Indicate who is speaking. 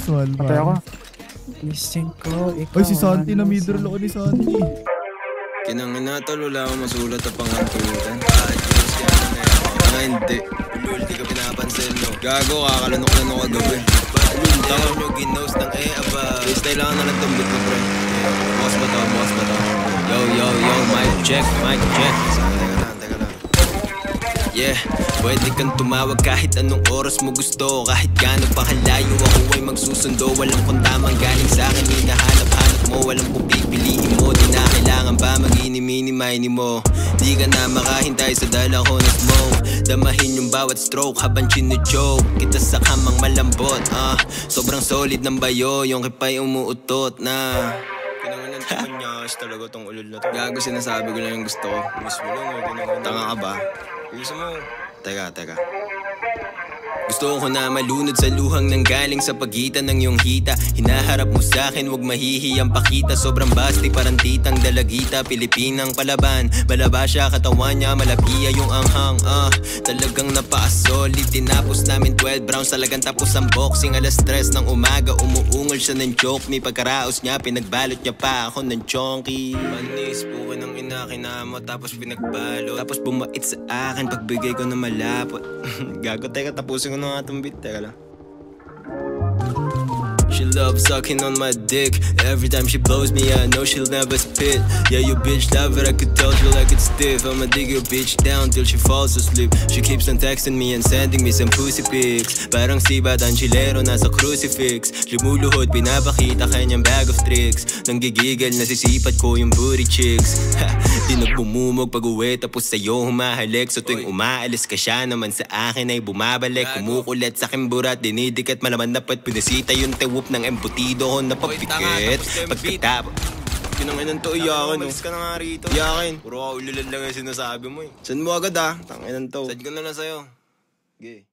Speaker 1: Small
Speaker 2: Patay ako.
Speaker 3: Gising ko, ikaw.
Speaker 1: Ay, si Santi na middle ako ni Santi.
Speaker 4: Kinangina tol, wala akong masulat na panghantutan. Diyos, kaya na nga hindi. Ulul, di ka pinapansin, no? Gago, kakalunok-lunok ka gabi. Ba't tao nyo ginos ng aba? Freestyle lang na lang tumbit mo, pre. Boss ba to, boss ba to? Yo, yo, yo, mic check, mic check. Teka lang. Yeah, pwede kang tumawag kahit anong oras mo gusto. Kahit gaano pa kalayo ako ay magsusundo. Walang kung tamang galing sa'kin, hinahanap-hanap mo. Walang kung pipiliin mo, di na kailangan ba mag-ini-mini-mini mo. Di ka na makahintay sa dala ko na smoke. Damahin yung bawat stroke habang chine-choke kita sa kamang malambot. Sobrang solid ng bayo, yung kipay umuutot na. Kinanganan tumanyas talaga tong ulol na to. Gago, sinasabi ko lang yung gusto ko. Mismo lang, tanga ka ba? Gusto mo? Teka. Gusto ko na malunod sa luhang nanggaling sa pagitan ng iyong hita. Hinaharap mo sa'kin, wag mahihiyang pakita. Sobrang basti, parang titang dalagita. Pilipinang palaban, malaba siya, katawan niya, malapiya yung anghang. Talagang napaka-solid. Tinapos namin 12 rounds, talagang tapos ang boxing. Alas 3 ng umaga, umuungol siya ng choke me. Pagkaraos niya, pinagbalot niya pa ako ng chonky. Manis, pukin ng ina, kinamot, tapos pinagbalot. Tapos bumait sa akin, pagbigay ko na malapot. Gago, teka, tapusin ko na nga itong beat, teka lang. She loves sucking on my dick. Every time she blows me, I know she'll never spit. Yeah, you bitch love it, I could tell you like it's stiff. I'ma dig your bitch down till she falls asleep. She keeps on texting me and sending me some pussy pics. Parang sibat ang chilero nasa crucifix. Lumuluhod, pinapakita kanyang bag of tricks. Nang gigigil, nasisipat ko yung booty chicks. Di nagbumumog pag-uwi, tapos sa'yo humahalik. So tuwing umaalis ka, siya naman sa akin ay bumabalik. Kumukulit sa aking burat, dinidikit malaman dapat pinisita yung tewup ng embutido ko na papikit. Pagkatapos kinanginan to, iyakin. Umalis ka na nga rito. Iyakin. Puro ka ululan lang yung sinasabi mo eh. Saan mo agad Tanginan to. Sad ko na lang sa'yo. Okay.